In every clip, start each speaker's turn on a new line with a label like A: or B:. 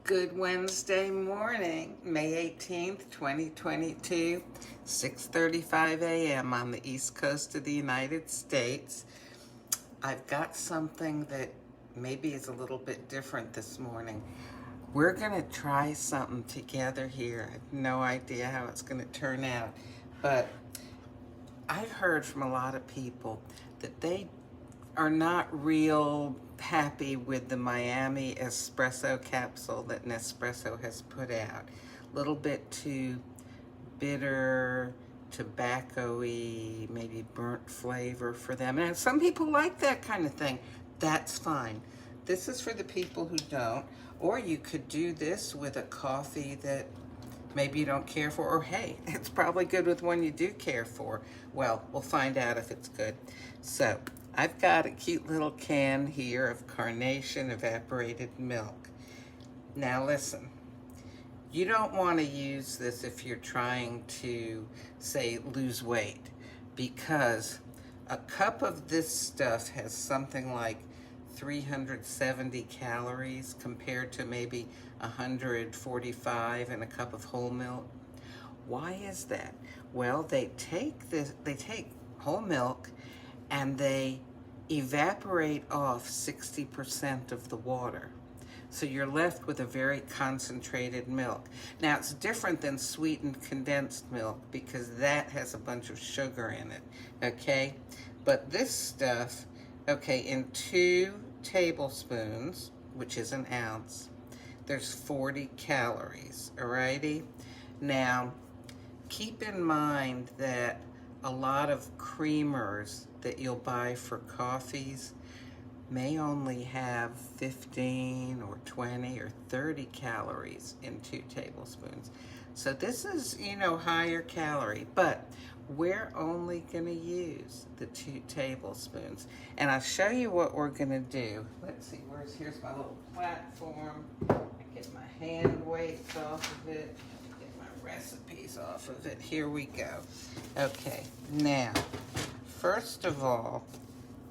A: Good Wednesday morning, May 18th, 2022, 6:35 a.m. on the East Coast of the United States. I've got something that maybe is a little bit different this morning. We're going to try something together here. I have no idea how it's going to turn out, but I've heard from a lot of people that they are not real happy with the Miami Espresso capsule that Nespresso has put out. A little bit too bitter, tobacco-y, maybe burnt flavor for them. And some people like that kind of thing. That's fine. This is for the people who don't. Or you could do this with a coffee that maybe you don't care for, or hey, it's probably good with one you do care for. Well, we'll find out if it's good. So, I've got a cute little can here of Carnation evaporated milk. Now listen, you don't want to use this if you're trying to, say, lose weight, because a cup of this stuff has something like 370 calories compared to maybe 145 in a cup of whole milk. Why is that? Well, they take whole milk and they evaporate off 60% of the water. So you're left with a very concentrated milk. Now, it's different than sweetened condensed milk because that has a bunch of sugar in it, okay? But this stuff, okay, in 2 tablespoons, which is an ounce, there's 40 calories, alrighty? Now, keep in mind that a lot of creamers that you'll buy for coffees may only have 15 or 20 or 30 calories in 2 tablespoons. So this is, higher calorie, but we're only going to use the 2 tablespoons. And I'll show you what we're going to do. Let's see, here's my little platform. I get my hand weights off of it. Get my recipes off of it. Here we go. Okay, now, first of all,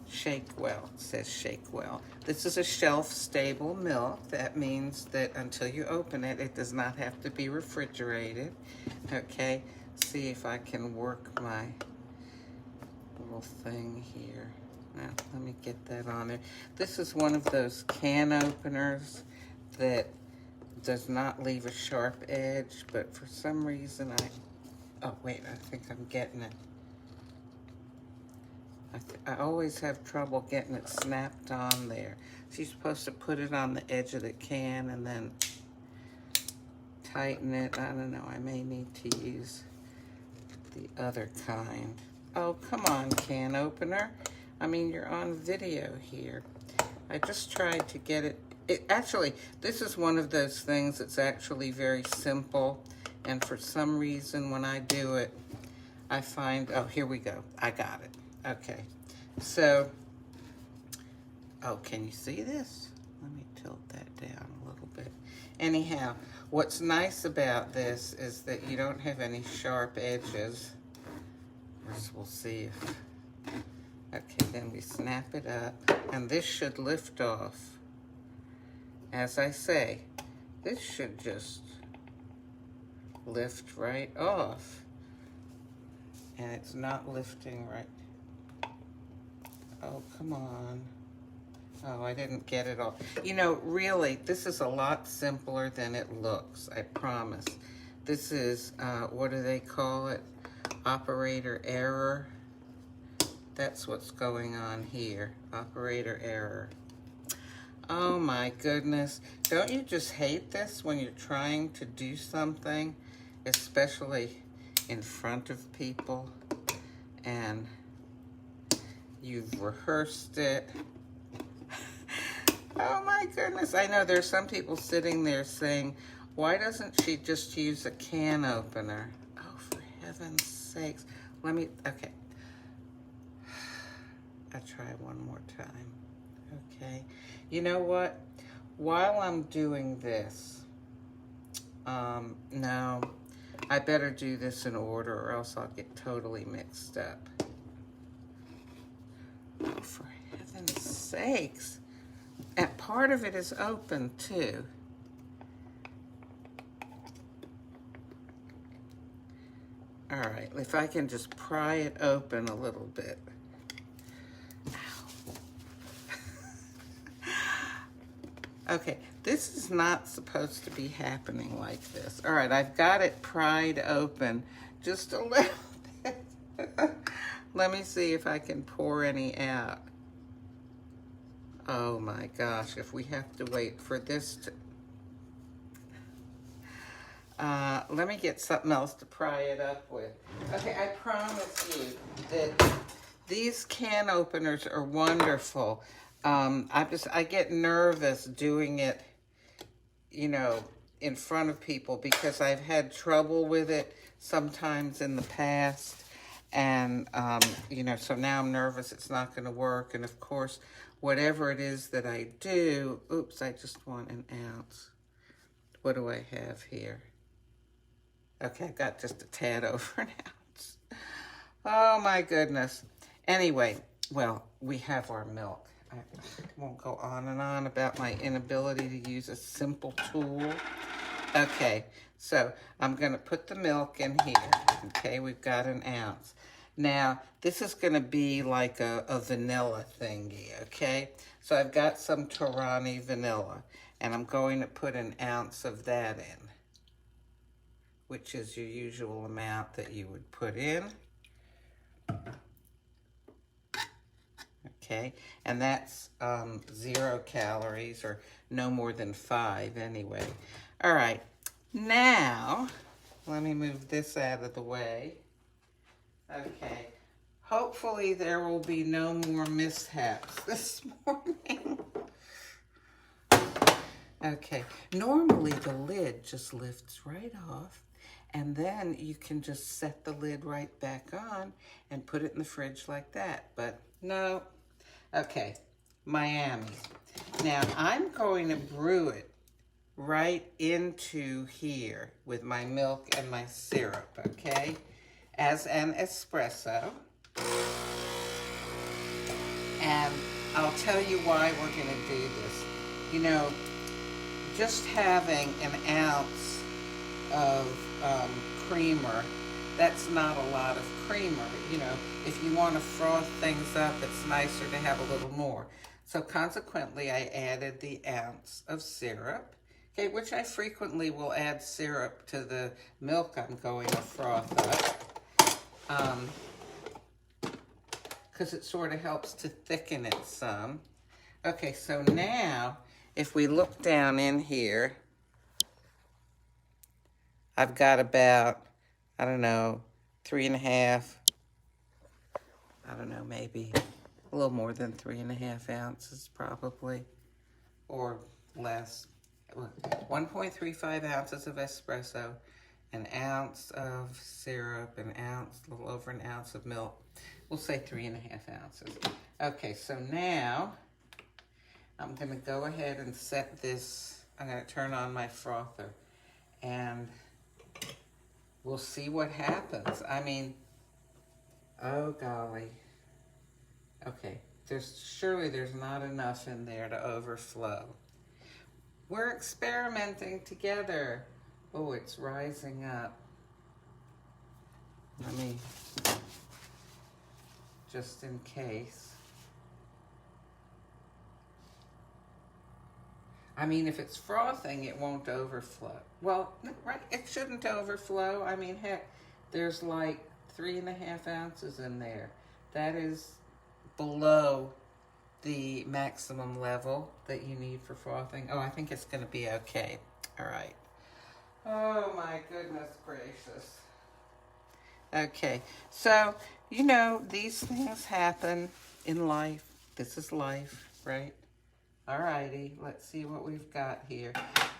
A: shake well. It says shake well. This is a shelf-stable milk. That means that until you open it, it does not have to be refrigerated. Okay, see if I can work my little thing here. Now, let me get that on there. This is one of those can openers that does not leave a sharp edge, but for some reason oh wait, I think I'm getting it. I always have trouble getting it snapped on there. So you're supposed to put it on the edge of the can and then tighten it. I don't know, I may need to use the other kind. Oh, come on, can opener. I mean, you're on video here. I just tried to get it. Actually, this is one of those things that's actually very simple. And for some reason, when I do it, I find, oh, here we go. I got it. Okay. So, oh, can you see this? Let me tilt that down a little bit. Anyhow, what's nice about this is that you don't have any sharp edges. We'll see if, okay, then we snap it up, and this should lift off. As I say, this should just lift right off, and it's not lifting right. Oh, come on. Oh, I didn't get it all. Really, this is a lot simpler than it looks, I promise. This is, what do they call it? Operator error. That's what's going on here. Operator error. Oh my goodness. Don't you just hate this when you're trying to do something, especially in front of people, and you've rehearsed it? Oh my goodness. I know there's some people sitting there saying, why doesn't she just use a can opener? Oh, for heaven's sakes. Okay. I'll try one more time. Okay. You know what? While I'm doing this, no, I better do this in order or else I'll get totally mixed up. Oh, for heaven's sakes. And part of it is open too. All right, if I can just pry it open a little bit. Okay, this is not supposed to be happening like this. All right, I've got it pried open just a little bit. Let me see if I can pour any out. Oh my gosh, if we have to wait for this to... let me get something else to pry it up with. Okay, I promise you that these can openers are wonderful. I get nervous doing it, you know, in front of people because I've had trouble with it sometimes in the past. And, you know, so now I'm nervous it's not going to work. And of course, whatever it is that I do, oops, I just want an ounce. What do I have here? Okay, I've got just a tad over an ounce. Oh my goodness. Anyway, well, we have our milk. I won't go on and on about my inability to use a simple tool. Okay, so I'm going to put the milk in here. Okay, we've got an ounce. Now, this is going to be like a vanilla thingy, okay? So I've got some Torani vanilla, and I'm going to put an ounce of that in, which is your usual amount that you would put in. Okay, and that's 0 calories, or no more than 5 anyway. All right, now let me move this out of the way. Okay, hopefully there will be no more mishaps this morning. Okay, normally the lid just lifts right off, and then you can just set the lid right back on and put it in the fridge like that, but no. Okay, Miami. Now I'm going to brew it right into here with my milk and my syrup, okay? As an espresso. And I'll tell you why we're going to do this. You know, just having an ounce of creamer, that's not a lot of creamer. You know, if you want to froth things up, it's nicer to have a little more. So consequently, I added the ounce of syrup, okay, which I frequently will add syrup to the milk I'm going to froth up. Because it sort of helps to thicken it some. Okay, so now, if we look down in here, I've got about, I don't know, 3.5, I don't know, maybe a little more than 3.5 ounces probably, or less. 1.35 ounces of espresso, an ounce of syrup, an ounce, a little over an ounce of milk. We'll say 3.5 ounces. Okay, so now I'm going to go ahead and set this. I'm going to turn on my frother, and we'll see what happens. I mean, oh golly. Okay, surely there's not enough in there to overflow. We're experimenting together. Oh, it's rising up. Let me, just in case. I mean, if it's frothing, it won't overflow. Well, right, it shouldn't overflow. I mean, heck, there's like 3.5 ounces in there. That is below the maximum level that you need for frothing. Oh, I think it's going to be okay. All right. Oh, my goodness gracious. Okay, so, you know, these things happen in life. This is life, right? All righty, let's see what we've got here.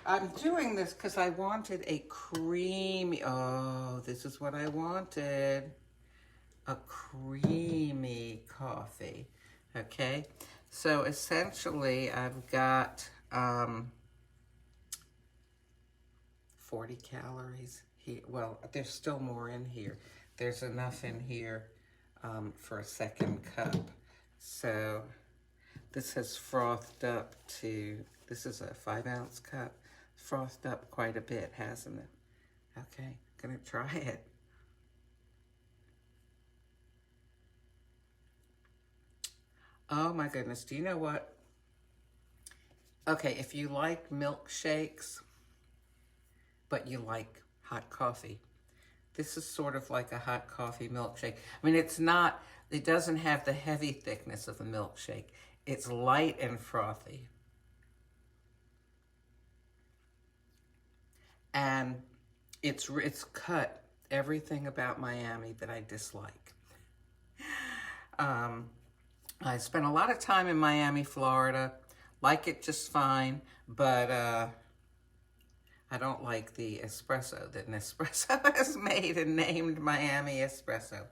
A: I'm doing this because I wanted a creamy, oh, this is what I wanted. A creamy coffee, okay? So essentially, I've got 40 calories here. Well, there's still more in here. There's enough in here for a second cup. So this has frothed up to, this is a 5-ounce cup. Frothed up quite a bit, hasn't it? Okay, gonna try it. Oh my goodness, do you know what? Okay, if you like milkshakes, but you like hot coffee, this is sort of like a hot coffee milkshake. I mean, it doesn't have the heavy thickness of a milkshake. It's light and frothy. And it's cut everything about Miami that I dislike. I spent a lot of time in Miami, Florida. Like it just fine, but I don't like the espresso that Nespresso has made and named Miami Espresso.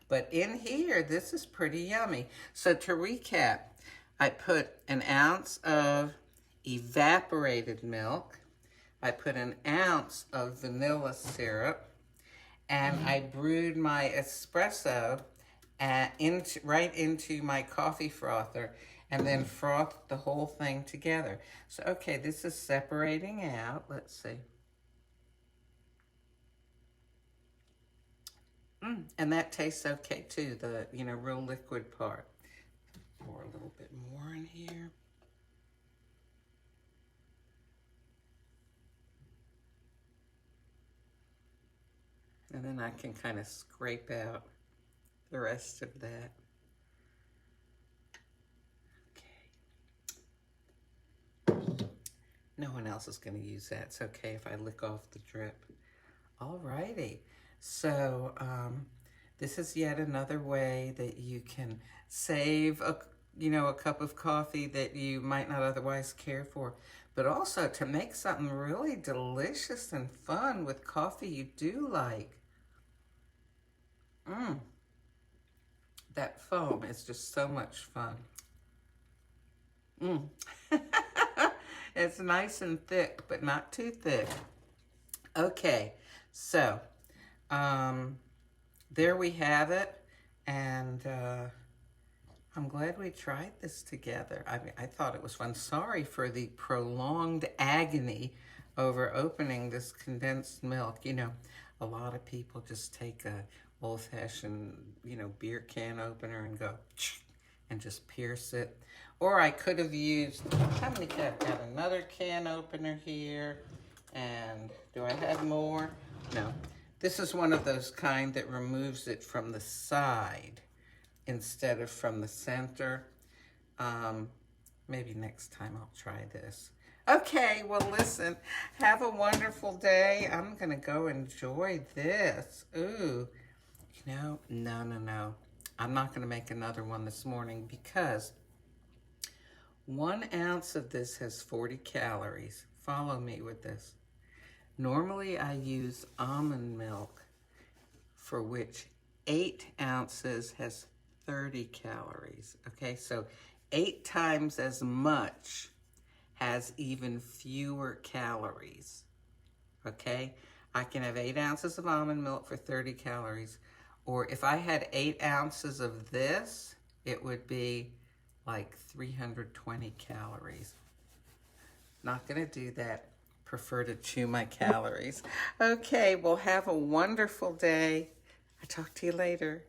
A: But in here, this is pretty yummy. So to recap, I put an ounce of evaporated milk. I put an ounce of vanilla syrup. And I brewed my espresso right into my coffee frother and then frothed the whole thing together. So, okay, this is separating out. Let's see. And that tastes okay too, the, real liquid part. Pour a little bit more in here. And then I can kind of scrape out the rest of that. Okay. No one else is going to use that. It's okay if I lick off the drip. Alrighty. So this is yet another way that you can save a cup of coffee that you might not otherwise care for, but also to make something really delicious and fun with coffee you do like. That foam is just so much fun. It's nice and thick, but not too thick. Okay, so there we have it, and I'm glad we tried this together. I thought it was fun. Sorry for the prolonged agony over opening this condensed milk. A lot of people just take a old-fashioned, beer can opener and go and just pierce it. Or I could have used, how many can I got another can opener here. And do I have more? No. This is one of those kind that removes it from the side instead of from the center. Maybe next time I'll try this. Okay, well listen, have a wonderful day. I'm gonna go enjoy this. Ooh, no. I'm not gonna make another one this morning because 1 ounce of this has 40 calories. Follow me with this. Normally I use almond milk, for which 8 ounces has 30 calories. Okay, so 8 times as much has even fewer calories. Okay, I can have 8 ounces of almond milk for 30 calories, or if I had 8 ounces of this, it would be like 320 calories. Not gonna do that. Prefer to chew my calories. Okay, well, have a wonderful day. I'll talk to you later.